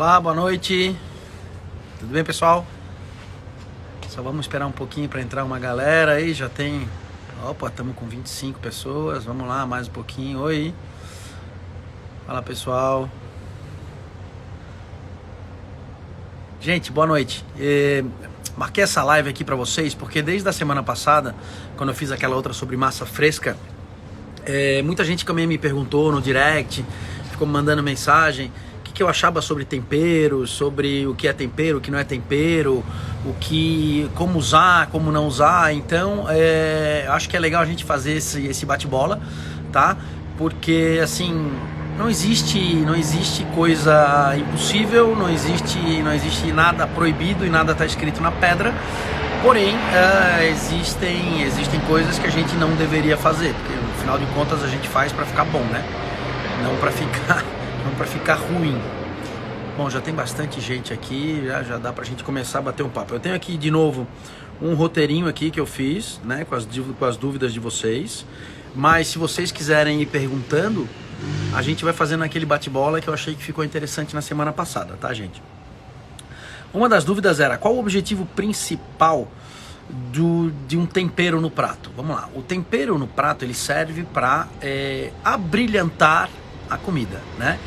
Olá, boa noite. Tudo bem, pessoal? Só vamos esperar um pouquinho para entrar uma galera aí. Já tem... Opa, estamos com 25 pessoas. Vamos lá, mais um pouquinho. Oi. Fala, pessoal. Gente, boa noite. Marquei essa live aqui para vocês porque desde a semana passada, quando eu fiz aquela outra sobre massa fresca, muita gente também me perguntou no direct, ficou me mandando mensagem, o que eu achava sobre tempero, sobre o que é tempero, o que não é tempero, como usar, como não usar. Então, acho que é legal a gente fazer esse bate-bola, tá? Porque, assim, não existe coisa impossível, não existe nada proibido e nada está escrito na pedra. Porém, existem coisas que a gente não deveria fazer, porque no final de contas a gente faz para ficar bom, né? Não para ficar ruim. Bom, já tem bastante gente aqui, já dá pra gente começar a bater um papo. Eu tenho aqui de novo um roteirinho aqui que eu fiz, né, com as dúvidas de vocês. Mas se vocês quiserem ir perguntando, a gente vai fazendo aquele bate-bola que eu achei que ficou interessante na semana passada, tá, gente? Uma das dúvidas era: qual o objetivo principal de um tempero no prato? Vamos lá, o tempero no prato ele serve para abrilhantar a comida, né?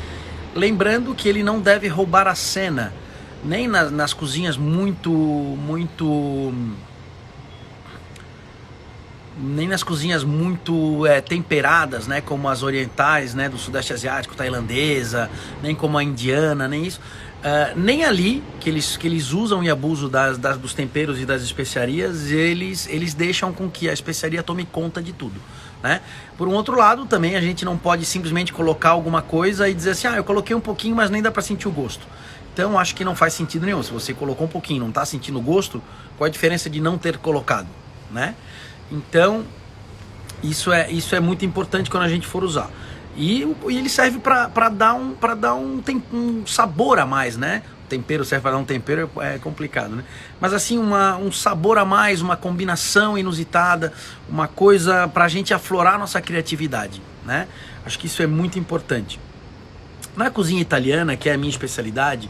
Lembrando que ele não deve roubar a cena, nem nas cozinhas nem nas cozinhas muito temperadas, né, como as orientais, né, do sudeste asiático, tailandesa, nem como a indiana, nem isso. Nem ali que eles usam e abusam dos temperos e das especiarias, eles deixam com que a especiaria tome conta de tudo, né? Por um outro lado, também a gente não pode simplesmente colocar alguma coisa e dizer assim: eu coloquei um pouquinho, mas nem dá para sentir o gosto. Então acho que não faz sentido nenhum. Se você colocou um pouquinho e não está sentindo o gosto, qual a diferença de não ter colocado, né? Então isso é muito importante quando a gente for usar. E ele serve para dar um sabor a mais, né? O tempero serve para dar um tempero, é complicado, né? Mas assim, um sabor a mais, uma combinação inusitada, uma coisa para a gente aflorar nossa criatividade, né? Acho que isso é muito importante. Na cozinha italiana, que é a minha especialidade,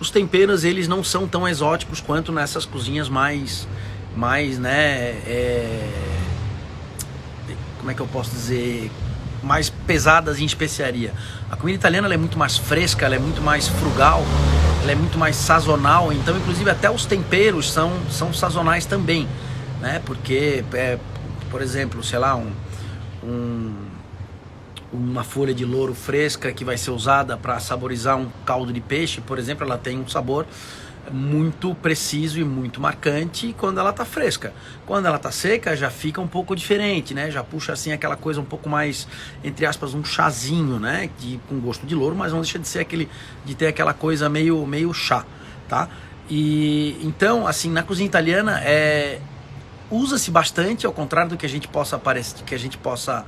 os temperos eles não são tão exóticos quanto nessas cozinhas mais né? Como é que eu posso dizer? Mais pesadas em especiaria. A comida italiana ela é muito mais fresca, ela é muito mais frugal, ela é muito mais sazonal. Então, inclusive, até os temperos são sazonais também, né? Porque, por exemplo, sei lá, uma folha de louro fresca que vai ser usada para saborizar um caldo de peixe, por exemplo, ela tem um sabor muito preciso e muito marcante quando ela tá fresca. Quando ela tá seca já fica um pouco diferente, né? Já puxa assim aquela coisa um pouco mais, entre aspas, um chazinho, né? Com gosto de louro, mas não deixa de ser de ter aquela coisa meio chá, tá? E então, assim, na cozinha italiana usa-se bastante, ao contrário do que a gente possa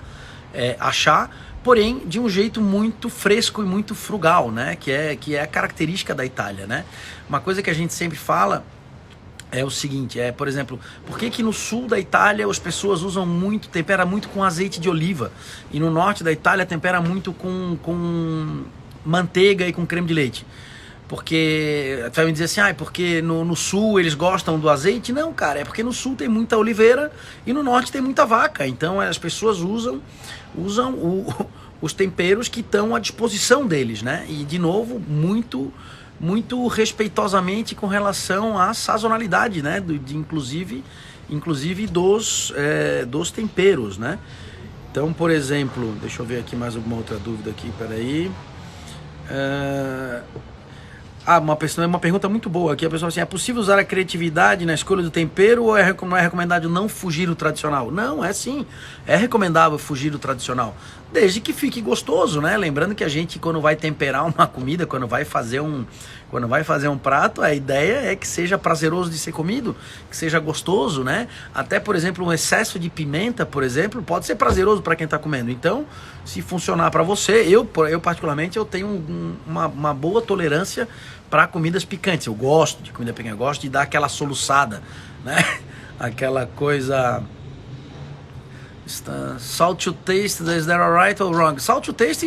achar, porém de um jeito muito fresco e muito frugal, né? Que é a característica da Itália, né? Uma coisa que a gente sempre fala é o seguinte, por exemplo, por que no sul da Itália as pessoas tempera muito com azeite de oliva, e no norte da Itália tempera muito com manteiga e com creme de leite? Porque tu vai me dizer assim: porque no sul eles gostam do azeite? Não, cara, é porque no sul tem muita oliveira e no norte tem muita vaca. Então as pessoas usam os temperos que estão à disposição deles, né? E de novo, muito respeitosamente com relação à sazonalidade, né? Inclusive dos temperos, né? Então, por exemplo, deixa eu ver aqui mais alguma outra dúvida aqui, peraí. Uma pergunta muito boa aqui. A pessoa assim: é possível usar a criatividade na escolha do tempero ou não é recomendável não fugir do tradicional? Não, é sim. É recomendável fugir do tradicional, desde que fique gostoso, né? Lembrando que a gente, quando vai temperar uma comida, quando vai fazer um prato, a ideia é que seja prazeroso de ser comido, que seja gostoso, né? Até, por exemplo, um excesso de pimenta, por exemplo, pode ser prazeroso para quem está comendo. Então, se funcionar para você, eu particularmente, eu tenho uma boa tolerância para comidas picantes. Eu gosto de comida picante, eu gosto de dar aquela soluçada, né? Aquela coisa... Salt to taste, is that right or wrong? Salt to taste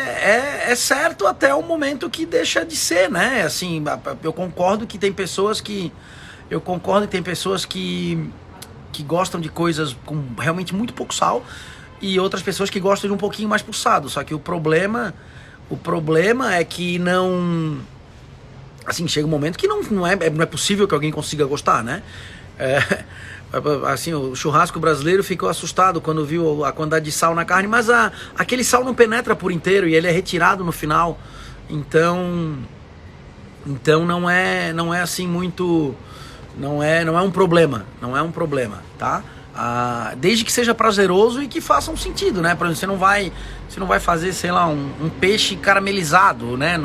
é certo até o momento que deixa de ser, né? Assim, eu concordo que tem pessoas que gostam de coisas com realmente muito pouco sal e outras pessoas que gostam de um pouquinho mais pulsado. Só que o problema é que não, assim, chega um momento que não é possível que alguém consiga gostar, né? Assim, o churrasco brasileiro ficou assustado quando viu a quantidade de sal na carne, mas aquele sal não penetra por inteiro e ele é retirado no final. Então não é assim muito, não é um problema, tá? Desde que seja prazeroso e que faça um sentido, né? Por exemplo, você não vai fazer, sei lá, um peixe caramelizado, né?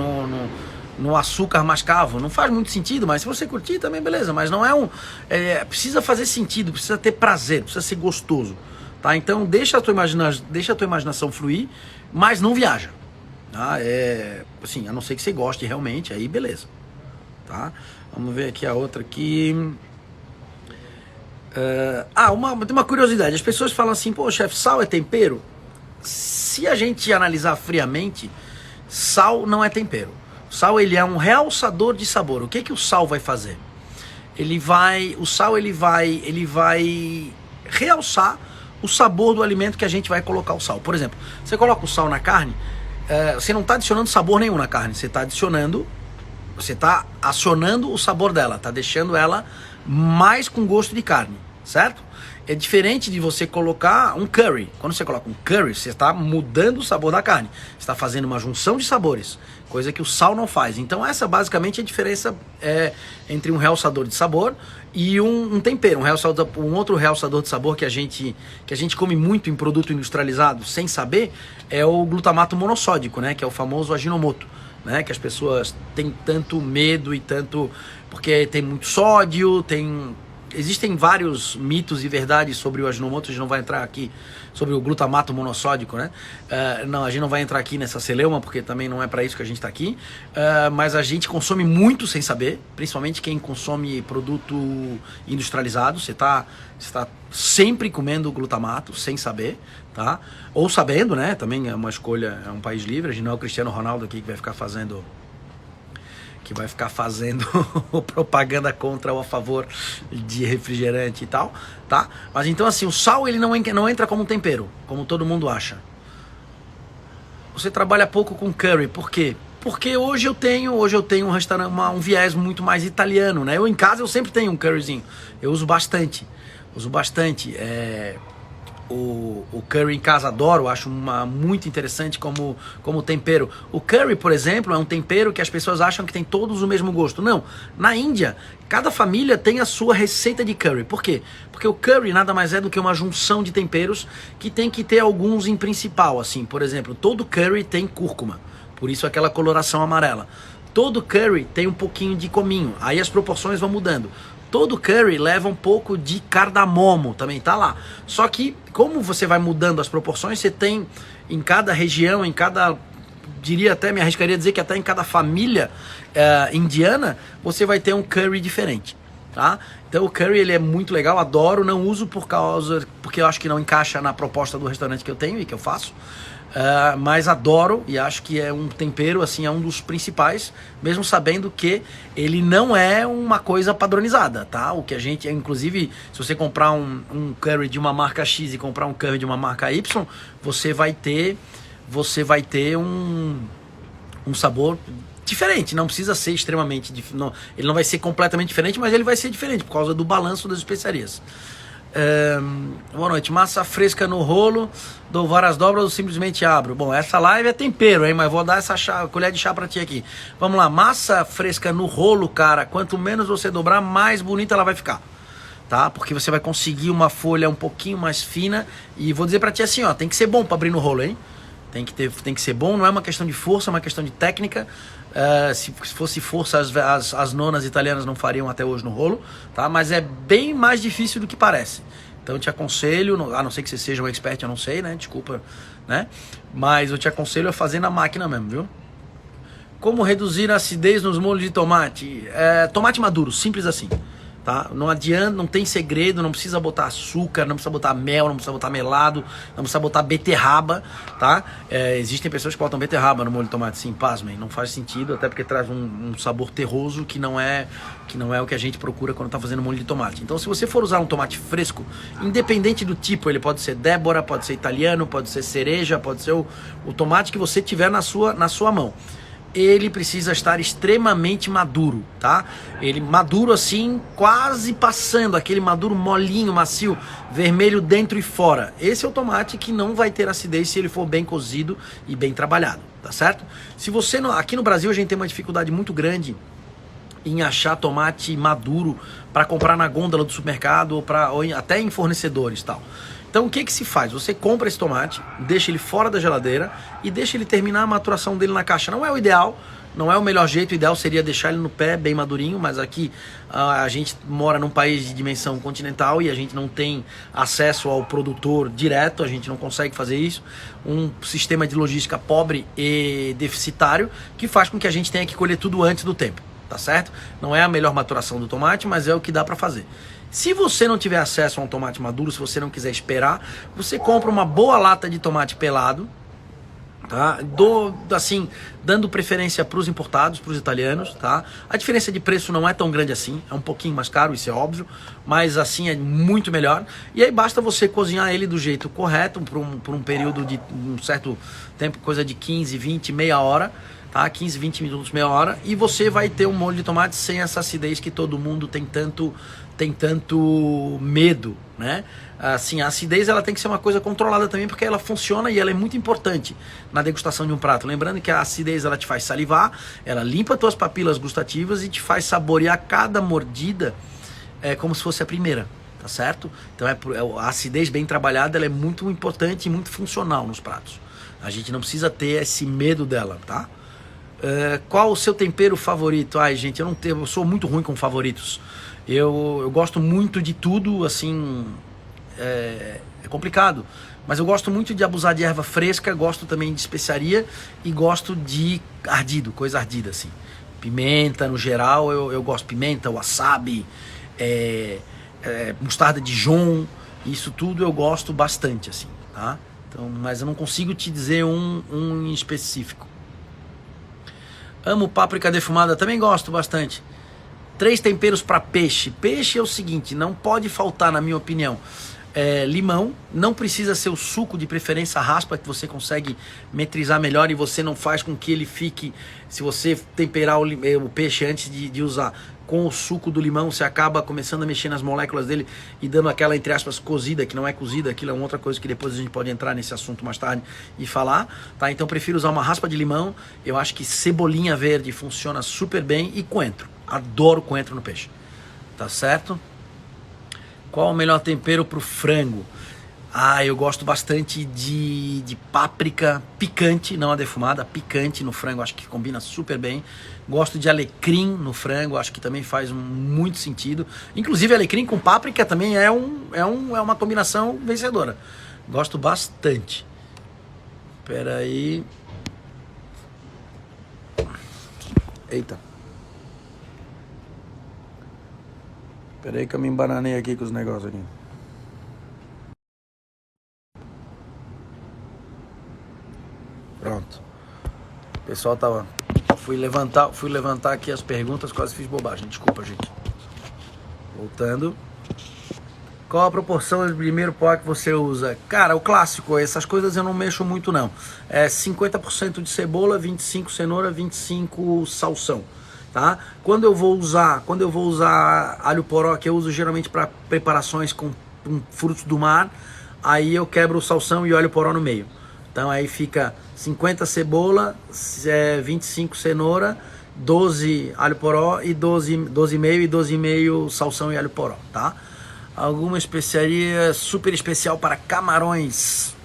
No açúcar mascavo, não faz muito sentido, mas se você curtir também beleza, mas não precisa fazer sentido, precisa ter prazer, precisa ser gostoso, tá? Então deixa a tua imaginação fluir, mas não viaja, tá? Assim, a não ser que você goste realmente, aí beleza, tá? Vamos ver aqui a outra aqui. Tem uma curiosidade, as pessoas falam assim, pô, chefe, sal é tempero? Se a gente analisar friamente, sal não é tempero. O sal, ele é um realçador de sabor. O que o sal vai fazer? O sal vai realçar o sabor do alimento que a gente vai colocar o sal. Por exemplo, você coloca o sal na carne, você não está adicionando sabor nenhum na carne, você está acionando o sabor dela, está deixando ela mais com gosto de carne, certo? É diferente de você colocar um curry. Quando você coloca um curry, você está mudando o sabor da carne. Você está fazendo uma junção de sabores, coisa que o sal não faz. Então essa basicamente é a diferença entre um realçador de sabor e um tempero. Um outro realçador de sabor que a gente come muito em produto industrializado sem saber é o glutamato monossódico, né? Que é o famoso Ajinomoto, né? Que as pessoas têm tanto medo e tanto... porque tem muito sódio, existem vários mitos e verdades sobre o Ajinomoto. A gente não vai entrar aqui sobre o glutamato monossódico, né? Não, a gente não vai entrar aqui nessa celeuma, porque também não é para isso que a gente está aqui. Mas a gente consome muito sem saber, principalmente quem consome produto industrializado. Você está sempre comendo glutamato sem saber, tá? Ou sabendo, né? Também é uma escolha, é um país livre. A gente não é o Cristiano Ronaldo aqui que vai ficar fazendo propaganda contra ou a favor de refrigerante e tal, tá? Mas então assim, o sal ele não entra como um tempero, como todo mundo acha. Você trabalha pouco com curry, por quê? Porque hoje eu tenho um restaurante, um viés muito mais italiano, né? Em casa eu sempre tenho um curryzinho, eu uso bastante. O curry em casa adoro, acho muito interessante como tempero. O curry, por exemplo, é um tempero que as pessoas acham que tem todos o mesmo gosto. Não, na Índia, cada família tem a sua receita de curry. Por quê? Porque o curry nada mais é do que uma junção de temperos que tem que ter alguns em principal, assim. Por exemplo, todo curry tem cúrcuma, por isso aquela coloração amarela. Todo curry tem um pouquinho de cominho, aí as proporções vão mudando. Todo curry leva um pouco de cardamomo, também tá lá. Só que, como você vai mudando as proporções, você tem em cada região, me arriscaria a dizer que até em cada família indiana, você vai ter um curry diferente, tá? Então o curry ele é muito legal, adoro, não uso porque eu acho que não encaixa na proposta do restaurante que eu tenho e que eu faço. Mas adoro e acho que é um tempero, assim, é um dos principais, mesmo sabendo que ele não é uma coisa padronizada, tá? O que a gente, inclusive, se você comprar um curry de uma marca X e comprar um curry de uma marca Y, você vai ter um sabor diferente, não precisa ser extremamente, ele não vai ser completamente diferente, mas ele vai ser diferente por causa do balanço das especiarias. Boa noite. Massa fresca no rolo, dou várias dobras ou simplesmente abro? Bom, essa live é tempero, hein? Mas vou dar essa colher de chá pra ti aqui. Vamos lá, massa fresca no rolo, cara. Quanto menos você dobrar, mais bonita ela vai ficar, tá? Porque você vai conseguir uma folha um pouquinho mais fina. E vou dizer pra ti assim, ó, tem que ser bom pra abrir no rolo, hein? Tem que ser bom, não é uma questão de força, é uma questão de técnica. Se fosse força, as nonas italianas não fariam até hoje no rolo, tá? Mas é bem mais difícil do que parece. Então eu te aconselho, a não ser que você seja um expert, eu não sei, né? Desculpa, né? Mas eu te aconselho a fazer na máquina mesmo, viu? Como reduzir a acidez nos molhos de tomate? Tomate maduro, simples assim. tá? Não adianta, não tem segredo, não precisa botar açúcar, não precisa botar mel, não precisa botar melado, não precisa botar beterraba, tá? Existem pessoas que botam beterraba no molho de tomate, sim, pasmem, não faz sentido, até porque traz um sabor terroso que não é o que a gente procura quando tá fazendo molho de tomate. Então, se você for usar um tomate fresco, independente do tipo, ele pode ser Débora, pode ser italiano, pode ser cereja, pode ser o tomate que você tiver na sua mão. Ele precisa estar extremamente maduro, tá? Ele maduro assim, quase passando, aquele maduro molinho, macio, vermelho dentro e fora. Esse é o tomate que não vai ter acidez se ele for bem cozido e bem trabalhado, tá certo? Se você não, aqui no Brasil a gente tem uma dificuldade muito grande em achar tomate maduro para comprar na gôndola do supermercado ou até em fornecedores, tal. Então o que se faz? Você compra esse tomate, deixa ele fora da geladeira e deixa ele terminar a maturação dele na caixa. Não é o ideal, não é o melhor jeito, o ideal seria deixar ele no pé, bem madurinho, mas aqui a gente mora num país de dimensão continental e a gente não tem acesso ao produtor direto, a gente não consegue fazer isso. Um sistema de logística pobre e deficitário que faz com que a gente tenha que colher tudo antes do tempo, tá certo? Não é a melhor maturação do tomate, mas é o que dá para fazer. Se você não tiver acesso a um tomate maduro, se você não quiser esperar, você compra uma boa lata de tomate pelado, tá? Assim, dando preferência para os importados, para os italianos, tá? A diferença de preço não é tão grande assim, é um pouquinho mais caro, isso é óbvio, mas assim é muito melhor. E aí basta você cozinhar ele do jeito correto, por um período de um certo tempo, coisa de 15, 20, meia hora, tá? 15, 20 minutos, meia hora, e você vai ter um molho de tomate sem essa acidez que todo mundo tem tanto medo, né? Assim, a acidez ela tem que ser uma coisa controlada também, porque ela funciona e ela é muito importante na degustação de um prato. Lembrando que a acidez ela te faz salivar, ela limpa as tuas papilas gustativas e te faz saborear cada mordida como se fosse a primeira, tá certo? Então a acidez bem trabalhada ela é muito importante e muito funcional nos pratos. A gente não precisa ter esse medo dela, tá? Qual o seu tempero favorito? Ai, gente, eu sou muito ruim com favoritos. Eu gosto muito de tudo, assim, é complicado, mas eu gosto muito de abusar de erva fresca, gosto também de especiaria e gosto de ardido, coisa ardida, assim. Pimenta, no geral, eu gosto de pimenta, wasabi, mostarda Dijon, isso tudo eu gosto bastante, assim, tá? Então, mas eu não consigo te dizer um em específico. Amo páprica defumada, também gosto bastante. 3 temperos para peixe. Peixe é o seguinte, não pode faltar, na minha opinião, limão. Não precisa ser o suco, de preferência raspa, que você consegue metrizar melhor e você não faz com que ele fique... Se você temperar o peixe antes de usar com o suco do limão, você acaba começando a mexer nas moléculas dele e dando aquela, entre aspas, cozida, que não é cozida, aquilo é uma outra coisa que depois a gente pode entrar nesse assunto mais tarde e falar, tá? Então eu prefiro usar uma raspa de limão. Eu acho que cebolinha verde funciona super bem e coentro. Adoro coentro no peixe, tá certo? Qual o melhor tempero pro frango? Eu gosto bastante de páprica picante, não a defumada, picante no frango, acho que combina super bem. Gosto de alecrim no frango, acho que também faz muito sentido. Inclusive alecrim com páprica também é uma combinação vencedora. Gosto bastante. Espera aí. Eita. Espera aí que eu me embananei aqui com os negócios aqui. Pronto. O pessoal tava... Fui levantar aqui as perguntas, quase fiz bobagem. Desculpa, gente. Voltando. Qual a proporção de primeiro pó que você usa? Cara, o clássico, essas coisas eu não mexo muito não. 50% de cebola, 25 cenoura, 25 salsão, tá? Quando eu vou usar alho poró, que eu uso geralmente para preparações com frutos do mar, aí eu quebro o salsão e o alho poró no meio. Então aí fica 50 cebola, 25 cenoura, 12 alho poró e 12,5 e 12,5 salsão e alho poró, tá? Alguma especiaria super especial para camarões?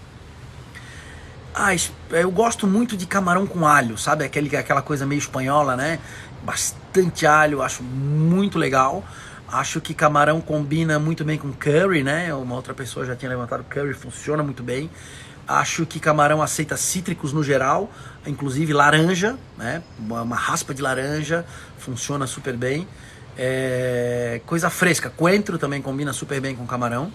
Eu gosto muito de camarão com alho, sabe? Aquela coisa meio espanhola, né? Bastante alho, acho muito legal. Acho que camarão combina muito bem com curry, né? Uma outra pessoa já tinha levantado curry, funciona muito bem. Acho que camarão aceita cítricos no geral, inclusive laranja, né? Uma raspa de laranja funciona super bem. Coisa fresca, coentro também combina super bem com camarão.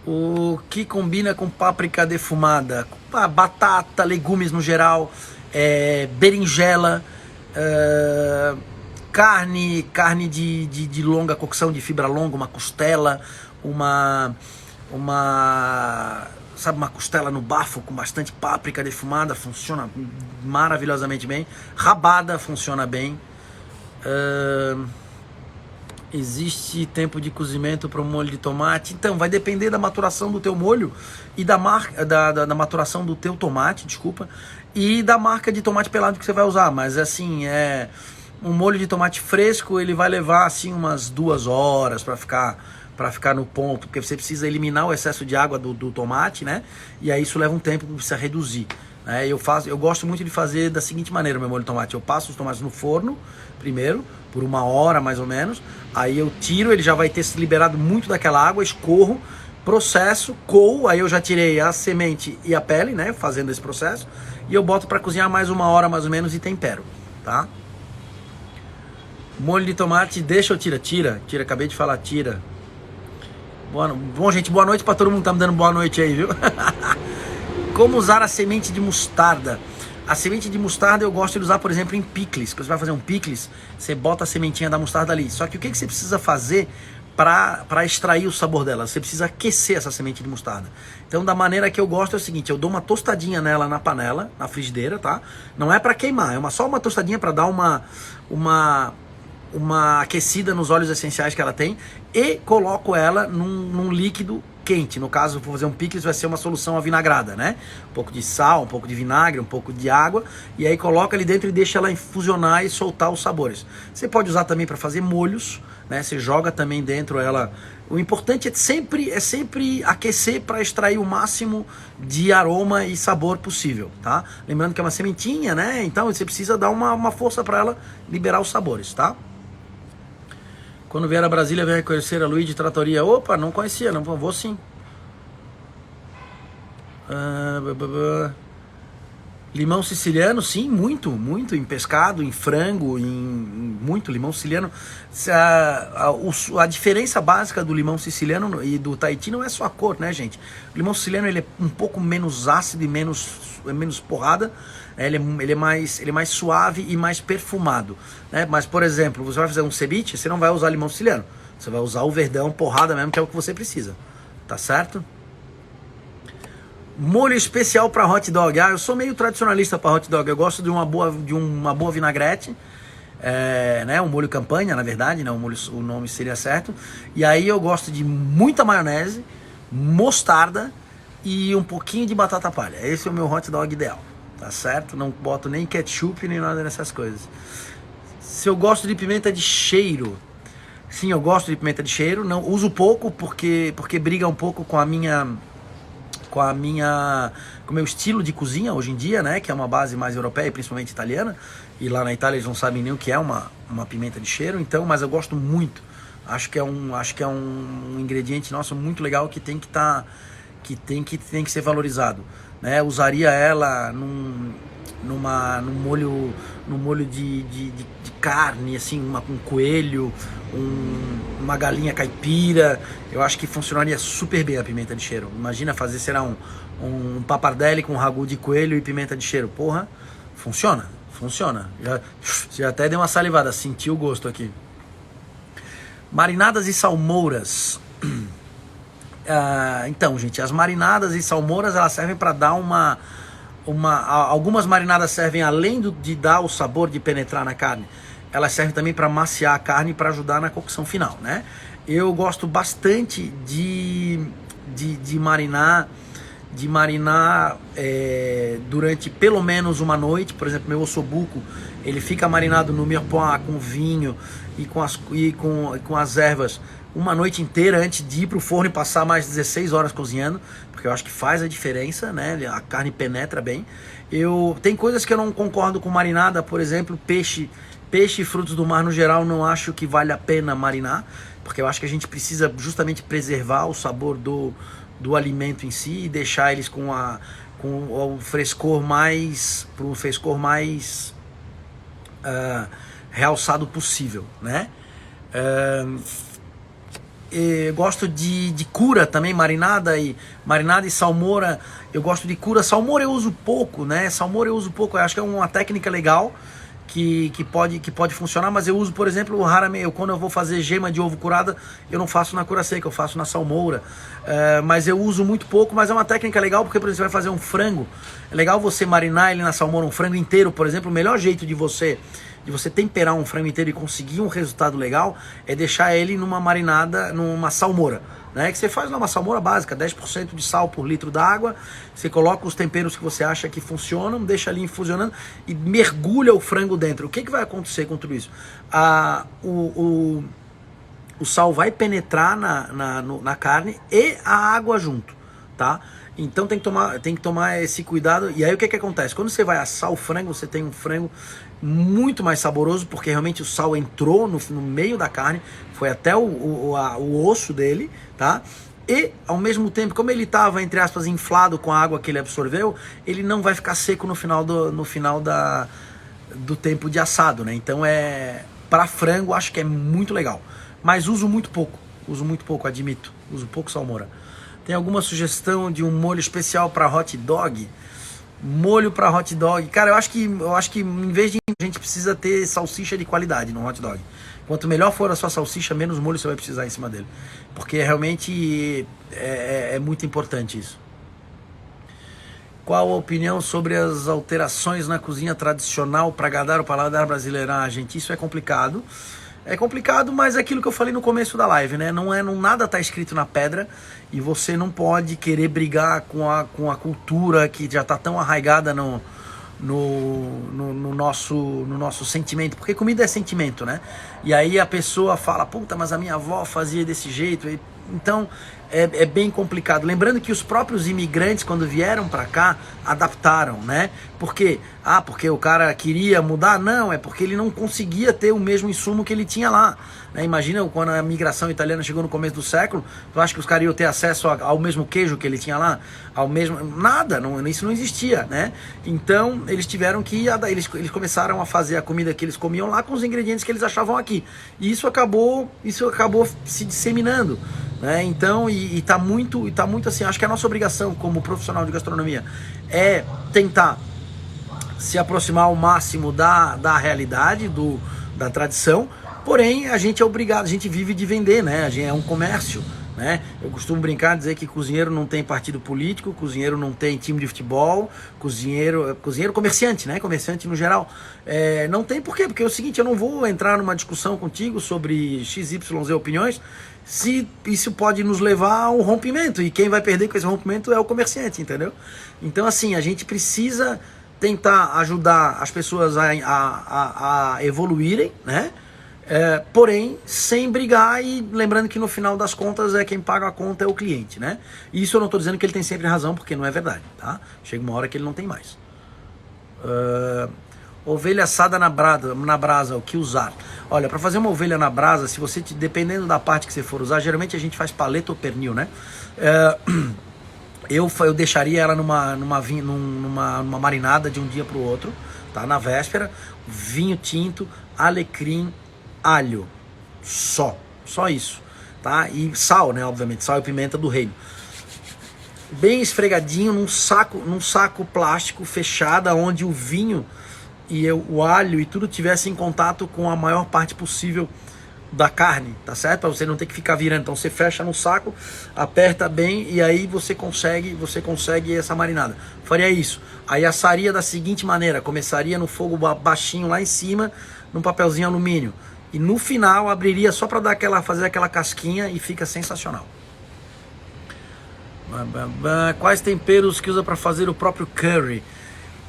O que combina com páprica defumada? Batata, legumes no geral, berinjela, carne de longa cocção, de fibra longa, uma costela, sabe, uma costela no bafo com bastante páprica defumada, funciona maravilhosamente bem. Rabada funciona bem. Existe tempo de cozimento para o molho de tomate? Então, vai depender da maturação do teu molho e da maturação do teu tomate, desculpa, e da marca de tomate pelado que você vai usar. Mas assim, um molho de tomate fresco, ele vai levar assim umas 2 horas para ficar no ponto, porque você precisa eliminar o excesso de água do tomate, né? E aí isso leva um tempo, precisa reduzir. Eu gosto muito de fazer da seguinte maneira o meu molho de tomate. Eu passo os tomates no forno primeiro, por 1 hora mais ou menos. Aí eu tiro, ele já vai ter se liberado muito daquela água, escorro, processo, coo, aí eu já tirei a semente e a pele, né? Fazendo esse processo. E eu boto para cozinhar mais 1 hora mais ou menos e tempero, tá? Molho de tomate, deixa ou tira? Tira, acabei de falar, tira. Bom, gente, boa noite para todo mundo que tá me dando boa noite aí, viu? Como usar a semente de mostarda? A semente de mostarda eu gosto de usar, por exemplo, em picles. Quando você vai fazer um picles, você bota a sementinha da mostarda ali. Só que o que você precisa fazer para extrair o sabor dela? Você precisa aquecer essa semente de mostarda. Então, da maneira que eu gosto é o seguinte, eu dou uma tostadinha nela na panela, na frigideira, tá? Não é para queimar, só uma tostadinha para dar uma aquecida nos óleos essenciais que ela tem, e coloco ela num líquido quente. No caso, vou fazer um picles, vai ser uma solução avinagrada, né? Um pouco de sal, um pouco de vinagre, um pouco de água, e aí coloca ali dentro e deixa ela infusionar e soltar os sabores. Você pode usar também para fazer molhos, né? Você joga também dentro ela. O importante é sempre aquecer para extrair o máximo de aroma e sabor possível, tá? Lembrando que é uma sementinha, né? Então você precisa dar uma força para ela liberar os sabores, tá? Quando vier a Brasília, vem conhecer a Luigi Trattoria. Opa, não conhecia, não vou sim. Limão siciliano, sim, muito em pescado, em frango, muito limão siciliano. A diferença básica do limão siciliano e do Tahiti não é só a cor, né, gente? O limão siciliano ele é um pouco menos ácido e menos porrada. Ele é mais suave e mais perfumado, né? Mas, por exemplo, você vai fazer um ceviche, você não vai usar limão siciliano. Você vai usar o verdão, porrada mesmo, que é o que você precisa. Tá certo? Molho especial para hot dog. Eu sou meio tradicionalista para hot dog. Eu gosto de uma boa vinagrete. Né? Um molho campanha, na verdade, né? O nome seria certo. E aí eu gosto de muita maionese, mostarda e um pouquinho de batata palha. Esse é o meu hot dog ideal. Tá certo? Não boto nem ketchup nem nada dessas coisas. Se eu gosto de pimenta de cheiro, sim, eu gosto de pimenta de cheiro. Não uso pouco porque briga um pouco com o meu estilo de cozinha hoje em dia, né? Que é uma base mais europeia, principalmente italiana. E lá na Itália eles não sabem nem o que é uma pimenta de cheiro. Então, mas eu gosto muito. Acho que é um ingrediente nosso muito legal que tem que ser valorizado. Né? Usaria ela num molho de carne, assim, um coelho, uma galinha caipira. Eu acho que funcionaria super bem a pimenta de cheiro. Imagina fazer, será um pappardelle com ragu de coelho e pimenta de cheiro. Porra, funciona. Já até dei uma salivada, senti o gosto aqui. Marinadas e salmouras. Então, gente, as marinadas e salmouras, elas servem para dar algumas marinadas servem, além de dar o sabor, de penetrar na carne, elas servem também para maciar a carne e para ajudar na cocção final, né? Eu gosto bastante de marinar durante pelo menos uma noite. Por exemplo, meu ossobuco, ele fica marinado no mirepoix com vinho e com as ervas uma noite inteira antes de ir pro forno e passar mais 16 horas cozinhando, porque eu acho que faz a diferença, né? A carne penetra bem. Tem coisas que eu não concordo com marinada, por exemplo, peixe e frutos do mar no geral, não acho que vale a pena marinar, porque eu acho que a gente precisa justamente preservar o sabor do alimento em si e deixar eles com o frescor mais realçado possível, né? Eu gosto de cura também, marinada e salmoura. Eu gosto de cura. Salmoura eu uso pouco, né? Salmoura eu uso pouco. Eu acho que é uma técnica legal que pode funcionar, mas eu uso, por exemplo, raramente. Quando eu vou fazer gema de ovo curada, eu não faço na cura seca, eu faço na salmoura. Mas eu uso muito pouco, mas é uma técnica legal porque, por exemplo, você vai fazer um frango. É legal você marinar ele na salmoura, um frango inteiro, por exemplo. O melhor jeito de você temperar um frango inteiro e conseguir um resultado legal é deixar ele numa marinada, numa salmoura, né? Que você faz numa salmoura básica, 10% de sal por litro d'água, você coloca os temperos que você acha que funcionam, deixa ali infusionando e mergulha o frango dentro. O que vai acontecer com tudo isso? O sal vai penetrar na carne e a água junto, tá? Então tem que tomar esse cuidado. E aí o que acontece? Quando você vai assar o frango, você tem um frango muito mais saboroso, porque realmente o sal entrou no meio da carne, foi até o osso dele, tá? E ao mesmo tempo, como ele estava, entre aspas, inflado com a água que ele absorveu, ele não vai ficar seco no final do tempo de assado, né? Então para frango acho que é muito legal, mas uso muito pouco, admito, uso pouco salmoura. Tem alguma sugestão de um molho especial para hot dog? Molho para hot dog. Cara, eu acho que em vez de a gente precisa ter salsicha de qualidade no hot dog. Quanto melhor for a sua salsicha, menos molho você vai precisar em cima dele. Porque realmente é muito importante isso. Qual a opinião sobre as alterações na cozinha tradicional para agradar o paladar brasileiro? Gente, isso é complicado. É complicado, mas é aquilo que eu falei no começo da live, né? Nada está escrito na pedra e você não pode querer brigar com a cultura que já está tão arraigada no nosso sentimento, porque comida é sentimento, né? E aí a pessoa fala, puta, mas a minha avó fazia desse jeito. Então é bem complicado. Lembrando que os próprios imigrantes, quando vieram para cá, adaptaram, né? Por quê? Porque o cara queria mudar? Não, é porque ele não conseguia ter o mesmo insumo que ele tinha lá, né? Imagina quando a migração italiana chegou no começo do século, tu acha que os caras iam ter acesso ao mesmo queijo que ele tinha lá? Nada, isso não existia, né? Então eles tiveram que, eles começaram a fazer a comida que eles comiam lá com os ingredientes que eles achavam aqui. E isso acabou se disseminando, né? Então, e tá muito assim, acho que a nossa obrigação como profissional de gastronomia é tentar se aproximar ao máximo da realidade, da tradição, porém a gente é obrigado, a gente vive de vender, né? A gente é um comércio, né? Eu costumo brincar, dizer que cozinheiro não tem partido político, cozinheiro não tem time de futebol, cozinheiro comerciante, né? Comerciante no geral. Não tem por quê? Porque é o seguinte, eu não vou entrar numa discussão contigo sobre XYZ opiniões, se isso pode nos levar a um rompimento, e quem vai perder com esse rompimento é o comerciante, entendeu? Então assim, a gente precisa tentar ajudar as pessoas a evoluírem, né? Porém, sem brigar, e lembrando que no final das contas quem paga a conta é o cliente, né? E isso eu não estou dizendo que ele tem sempre razão, porque não é verdade, tá? Chega uma hora que ele não tem mais. Ovelha assada na brasa, o que usar? Olha, para fazer uma ovelha na brasa, se você dependendo da parte que você for usar, geralmente a gente faz paleta ou pernil, né? Eu deixaria ela numa marinada de um dia para o outro, tá? Na véspera, vinho tinto, alecrim, alho, só isso, tá? E sal, né? Obviamente, sal e pimenta do reino. Bem esfregadinho num saco plástico fechado, onde o vinho e o alho e tudo tivesse em contato com a maior parte possível da carne, tá certo? Para você não ter que ficar virando. Então você fecha no saco, aperta bem e aí você consegue essa marinada. Faria isso. Aí assaria da seguinte maneira: começaria no fogo baixinho lá em cima, num papelzinho alumínio, e no final abriria só para fazer aquela casquinha e fica sensacional. Quais temperos que usa para fazer o próprio curry?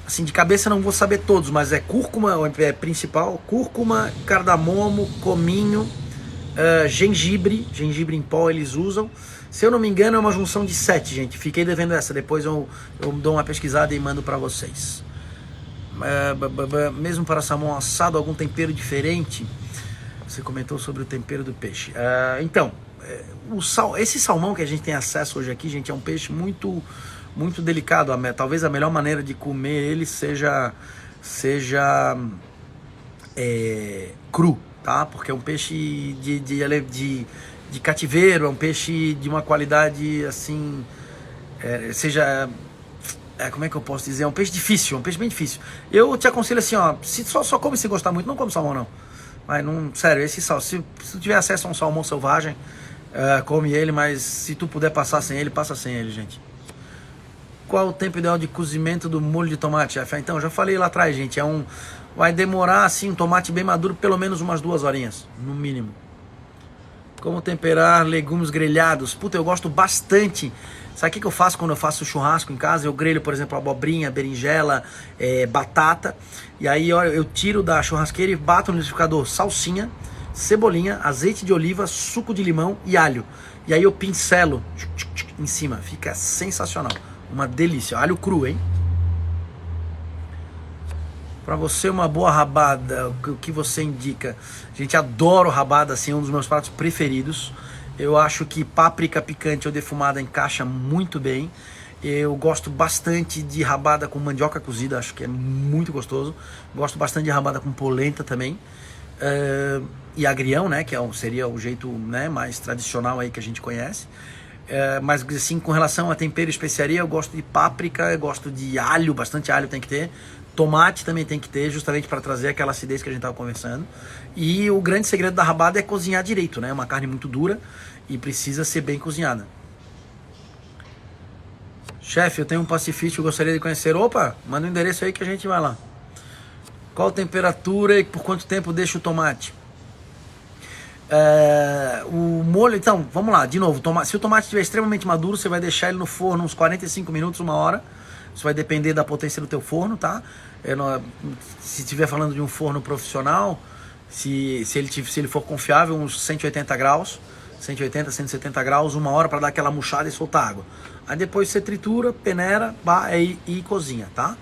Assim, de cabeça não vou saber todos, mas cúrcuma, principal, cúrcuma, cardamomo, cominho, gengibre em pó eles usam. Se eu não me engano é uma junção de 7, gente. Fiquei devendo essa, depois eu dou uma pesquisada e mando para vocês. Mesmo para salmão assado, algum tempero diferente? Você comentou sobre o tempero do peixe. Então, esse salmão que a gente tem acesso hoje aqui, gente, é um peixe muito delicado. Talvez a melhor maneira de comer ele seja cru, tá? Porque é um peixe de cativeiro, é um peixe de uma qualidade assim, como é que eu posso dizer? É um peixe difícil, é um peixe bem difícil. Eu te aconselho assim, ó, só come se gostar muito, não come salmão não. Mas não, sério, se tu tiver acesso a um salmão selvagem, come ele, mas se tu puder passar sem ele, passa sem ele, gente. Qual o tempo ideal de cozimento do molho de tomate, chefe? Então, já falei lá atrás, gente, vai demorar assim, um tomate bem maduro, pelo menos umas 2 horinhas, no mínimo. Como temperar legumes grelhados? Puta, eu gosto bastante. Sabe o que eu faço quando eu faço churrasco em casa? Eu grelho, por exemplo, abobrinha, berinjela, batata. E aí eu tiro da churrasqueira e bato no liquidificador salsinha, cebolinha, azeite de oliva, suco de limão e alho. E aí eu pincelo em cima. Fica sensacional. Uma delícia. Alho cru, hein? Pra você, uma boa rabada, o que você indica? Gente, adoro rabada, assim, é um dos meus pratos preferidos. Eu acho que páprica picante ou defumada encaixa muito bem. Eu gosto bastante de rabada com mandioca cozida, acho que é muito gostoso. Gosto bastante de rabada com polenta também. E agrião, né, que seria o jeito, né, mais tradicional aí que a gente conhece. Mas assim, com relação a tempero e especiaria, eu gosto de páprica, eu gosto de alho, bastante alho tem que ter. Tomate também tem que ter, justamente para trazer aquela acidez que a gente estava conversando. E o grande segredo da rabada é cozinhar direito, né? É uma carne muito dura e precisa ser bem cozinhada. Chefe, eu tenho um pacifício que eu gostaria de conhecer. Opa, manda um endereço aí que a gente vai lá. Qual temperatura e por quanto tempo deixa o tomate? O molho, então, vamos lá, de novo. Se o tomate estiver extremamente maduro, você vai deixar ele no forno uns 45 minutos, 1 hora. Isso vai depender da potência do teu forno, tá? Se estiver falando de um forno profissional, se ele for confiável, uns 180 graus, 180, 170 graus, 1 hora para dar aquela murchada e soltar água. Aí depois você tritura, peneira e cozinha, tá?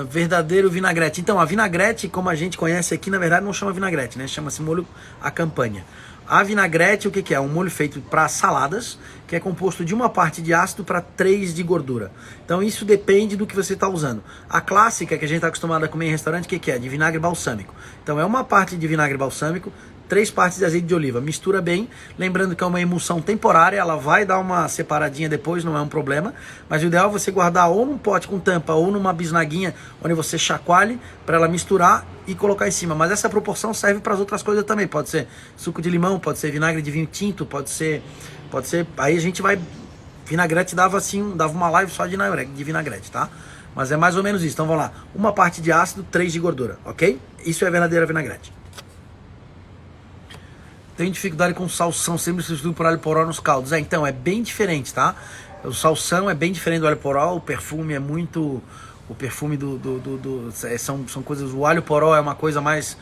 Verdadeiro vinagrete. Então, a vinagrete, como a gente conhece aqui, na verdade não chama vinagrete, né? Chama-se molho à campanha. A vinagrete, o que é? Um molho feito para saladas, que é composto de 1 parte de ácido para 3 de gordura. Então isso depende do que você está usando. A clássica, que a gente está acostumado a comer em restaurante, o que é? De vinagre balsâmico. Então é 1 parte de vinagre balsâmico, 3 partes de azeite de oliva. Mistura bem, lembrando que é uma emulsão temporária, ela vai dar uma separadinha depois, não é um problema. Mas o ideal é você guardar ou num pote com tampa ou numa bisnaguinha, onde você chacoalhe para ela misturar e colocar em cima. Mas essa proporção serve para as outras coisas também. Pode ser suco de limão, pode ser vinagre de vinho tinto, pode ser. Aí a gente vai. Vinagrete dava uma live só de vinagrete, tá? Mas é mais ou menos isso. Então vamos lá. 1 parte de ácido, 3 de gordura, ok? Isso é a verdadeira vinagrete. Tenho dificuldade com salsão, sempre substituído por alho poró nos caldos. Então, é bem diferente, tá? O salsão é bem diferente do alho poró, o perfume é muito... O perfume são coisas... O alho poró é uma coisa mais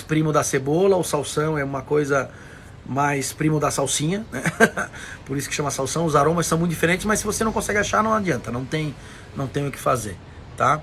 primo da cebola, o salsão é uma coisa mais primo da salsinha, né? Por isso que chama salsão. Os aromas são muito diferentes, mas se você não consegue achar, não adianta, não tem o que fazer, tá?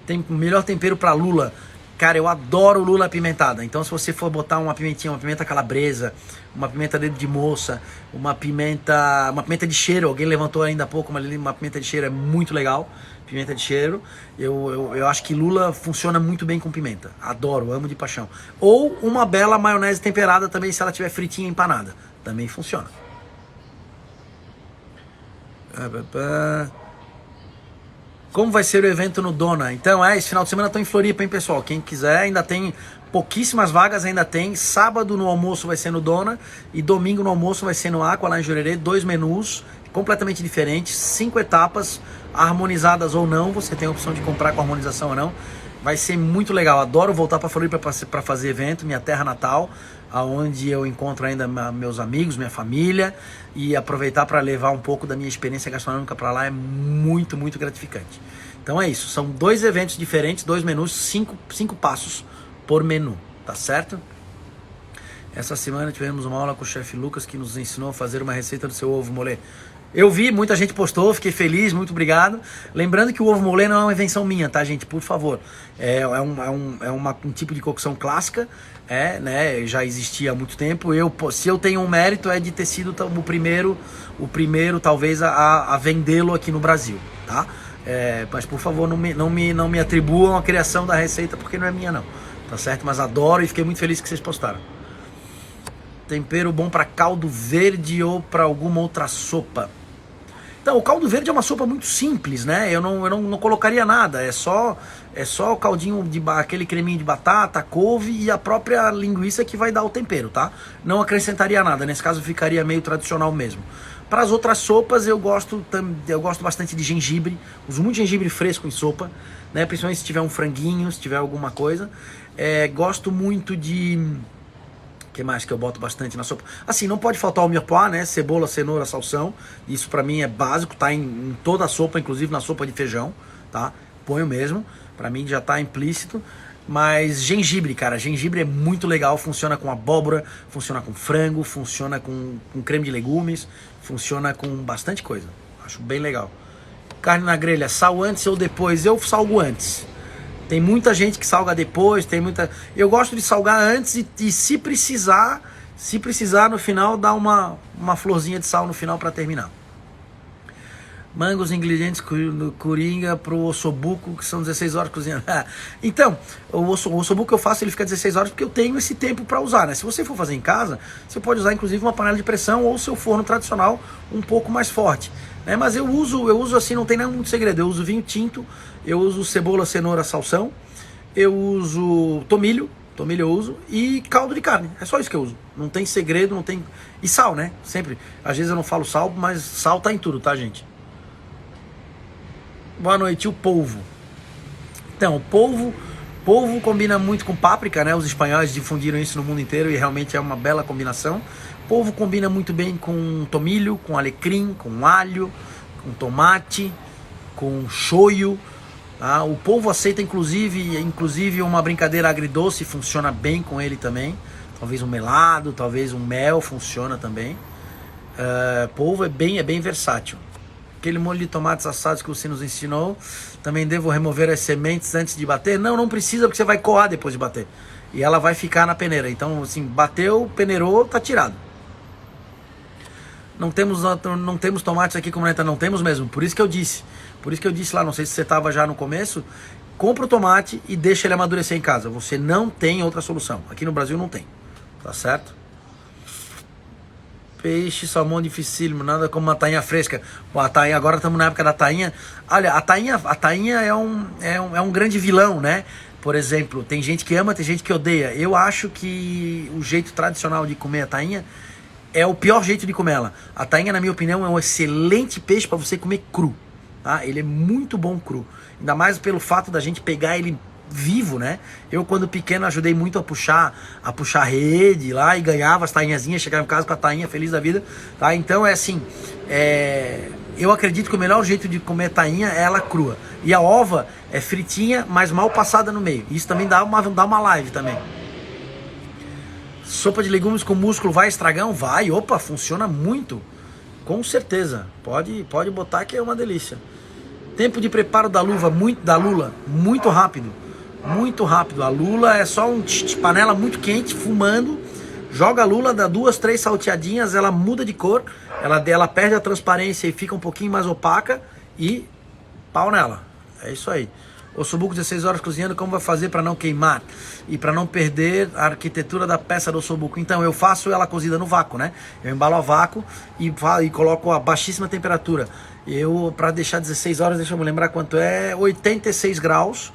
Tem melhor tempero para lula. Cara, eu adoro lula apimentada. Então, se você for botar uma pimenta calabresa, uma pimenta dedo de moça, uma pimenta de cheiro, alguém levantou ainda há pouco, uma pimenta de cheiro é muito legal. Pimenta de cheiro, eu acho que lula funciona muito bem com pimenta. Adoro, amo de paixão. Ou uma bela maionese temperada também, se ela tiver fritinha empanada. Também funciona. Como vai ser o evento no Dona? Então, esse final de semana eu tô em Floripa, hein, pessoal? Quem quiser, ainda tem pouquíssimas vagas, ainda tem. Sábado no almoço vai ser no Dona e domingo no almoço vai ser no Aqua, lá em Jurerê. 2 menus completamente diferentes, 5 etapas, harmonizadas ou não. Você tem a opção de comprar com harmonização ou não. Vai ser muito legal. Adoro voltar para Floripa para fazer evento, minha terra natal, aonde eu encontro ainda meus amigos, minha família, e aproveitar para levar um pouco da minha experiência gastronômica para lá é muito, muito gratificante. Então é isso, são 2 eventos diferentes, 2 menus, 5 passos por menu, tá certo? Essa semana tivemos uma aula com o chefe Lucas que nos ensinou a fazer uma receita do seu ovo molê. Eu vi, muita gente postou, fiquei feliz, muito obrigado. Lembrando que o ovo molê não é uma invenção minha, tá, gente? Por favor. Um tipo de cocção clássica, né? Já existia há muito tempo. Se eu tenho um mérito, é de ter sido o primeiro talvez, a vendê-lo aqui no Brasil, tá? Mas por favor, não me atribuam a criação da receita, porque não é minha não, tá certo? Mas adoro e fiquei muito feliz que vocês postaram. Tempero bom para caldo verde ou para alguma outra sopa? Então, o caldo verde é uma sopa muito simples, né? Eu não colocaria nada, é só o caldinho, aquele creminho de batata, couve e a própria linguiça que vai dar o tempero, tá? Não acrescentaria nada, nesse caso ficaria meio tradicional mesmo. Para as outras sopas eu gosto bastante de gengibre, uso muito gengibre fresco em sopa, né? Principalmente se tiver um franguinho, se tiver alguma coisa. Gosto muito de... O que mais que eu boto bastante na sopa? Assim, não pode faltar o mirepoix, né? Cebola, cenoura, salsão. Isso pra mim é básico, tá em toda a sopa, inclusive na sopa de feijão, tá? Ponho mesmo, pra mim já tá implícito. Mas gengibre, cara, gengibre é muito legal, funciona com abóbora, funciona com frango, funciona com creme de legumes, funciona com bastante coisa. Acho bem legal. Carne na grelha, sal antes ou depois? Eu salgo antes. Tem muita gente que salga depois, eu gosto de salgar antes e se precisar no final dar uma florzinha de sal no final para terminar. Mangos, ingredientes, coringa pro ossobuco, que são 16 horas cozinhando. Então, o ossobuco que eu faço, ele fica 16 horas porque eu tenho esse tempo para usar, né? Se você for fazer em casa, você pode usar inclusive uma panela de pressão ou seu forno tradicional um pouco mais forte, né? Mas eu uso assim, não tem nada muito segredo. Eu uso vinho tinto, eu uso cebola, cenoura, salsão, eu uso tomilho eu uso, e caldo de carne. É só isso que eu uso. Não tem segredo, não tem... E sal, né? Sempre. Às vezes eu não falo sal, mas sal tá em tudo, tá, gente? Boa noite, o polvo. Então, polvo combina muito com páprica, né? Os espanhóis difundiram isso no mundo inteiro e realmente é uma bela combinação. Polvo combina muito bem com tomilho, com alecrim, com alho, com tomate, com shoyu. Tá? O polvo aceita inclusive uma brincadeira agridoce, funciona bem com ele também. Talvez um melado, talvez um mel funciona também. Polvo é bem versátil. Aquele molho de tomates assados que você nos ensinou, também devo remover as sementes antes de bater? Não precisa, porque você vai coar depois de bater. E ela vai ficar na peneira. Então, assim, bateu, peneirou, tá tirado. Não temos tomates aqui como neta, não temos mesmo. Por isso que eu disse lá, não sei se você estava já no começo, compra o tomate e deixa ele amadurecer em casa. Você não tem outra solução. Aqui no Brasil não tem. Tá certo? Peixe, salmão dificílimo, nada como uma tainha fresca. Pô, a tainha, agora estamos na época da tainha. Olha, a tainha é um grande vilão, né? Por exemplo, tem gente que ama, tem gente que odeia. Eu acho que o jeito tradicional de comer a tainha é o pior jeito de comer ela. A tainha, na minha opinião, é um excelente peixe para você comer cru. Tá? Ele é muito bom cru. Ainda mais pelo fato da gente pegar ele vivo, né? Eu, quando pequeno, ajudei muito a puxar rede lá e ganhava as tainhazinhas, chegava em casa com a tainha feliz da vida, tá? Então, eu acredito que o melhor jeito de comer tainha é ela crua. E a ova é fritinha, mas mal passada no meio. Isso também dá uma live também. Sopa de legumes com músculo vai estragão? Vai, opa, funciona muito. Com certeza. Pode botar que é uma delícia. Tempo de preparo da lula, muito rápido. Muito rápido. A lula é só panela muito quente, fumando. Joga a lula, dá 2, 3 salteadinhas, ela muda de cor, ela perde a transparência e fica um pouquinho mais opaca e pau nela. É isso aí. Ossobuco 16 horas cozinhando, como vai fazer para não queimar e para não perder a arquitetura da peça do ossobuco? Então, eu faço ela cozida no vácuo, né? Eu embalo a vácuo e coloco a baixíssima temperatura. Para deixar 16 horas, deixa eu me lembrar quanto é, 86 graus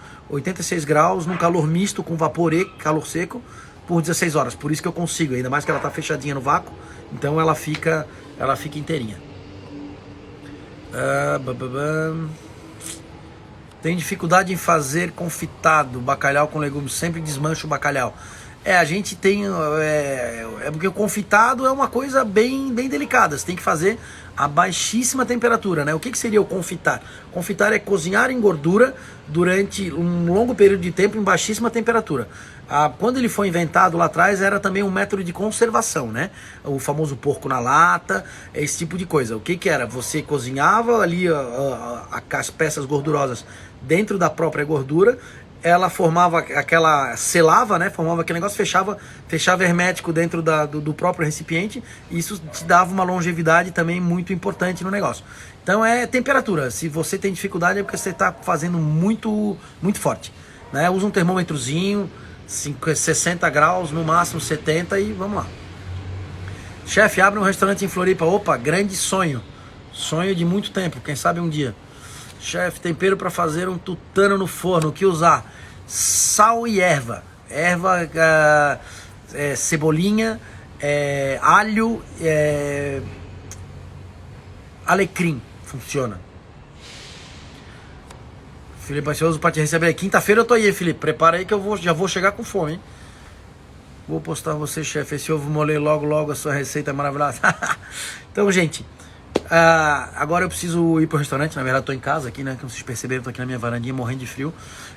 num calor misto com vapor e calor seco por 16 horas. Por isso que eu consigo, ainda mais que ela tá fechadinha no vácuo, então ela fica inteirinha. Tem dificuldade em fazer confitado, bacalhau com legumes, sempre desmancha o bacalhau. A gente tem... porque o confitado é uma coisa bem delicada, você tem que fazer a baixíssima temperatura, né? O que seria o confitar? Confitar é cozinhar em gordura durante um longo período de tempo em baixíssima temperatura. Quando ele foi inventado lá atrás, era também um método de conservação, né? O famoso porco na lata, esse tipo de coisa. O que era? Você cozinhava ali as peças gordurosas dentro da própria gordura, ela formava aquela, selava, né? Formava aquele negócio, fechava hermético dentro do próprio recipiente, e isso te dava uma longevidade também muito importante no negócio. Então é temperatura. Se você tem dificuldade é porque você está fazendo muito forte, né? Usa um termômetrozinho, 60 graus, no máximo 70, e vamos lá. Chefe, abre um restaurante em Floripa. Opa, grande sonho. Sonho de muito tempo, quem sabe um dia. Chefe, tempero para fazer um tutano no forno, o que usar? Sal e erva. Erva, cebolinha, alho, alecrim. Funciona. Felipe ansioso para te receber. Quinta-feira eu tô aí, Felipe. Prepara aí que eu já vou chegar com fome, hein? Vou postar você, chefe. Esse ovo molei logo, a sua receita é maravilhosa. Então, gente, agora eu preciso ir pro restaurante. Na verdade, eu tô em casa aqui, né? Como vocês perceberam, tô aqui na minha varandinha morrendo de frio.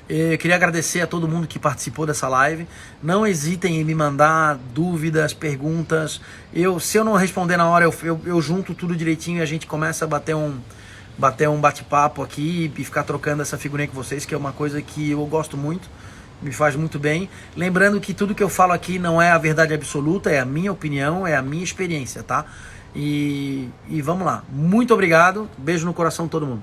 Eu queria agradecer a todo mundo que participou dessa live. Não hesitem em me mandar dúvidas, perguntas. Se eu não responder na hora, eu junto tudo direitinho e a gente começa a bater um bate-papo aqui e ficar trocando essa figurinha com vocês, que é uma coisa que eu gosto muito, me faz muito bem. Lembrando que tudo que eu falo aqui não é a verdade absoluta, é a minha opinião, é a minha experiência, tá? E vamos lá. Muito obrigado. Beijo no coração de todo mundo.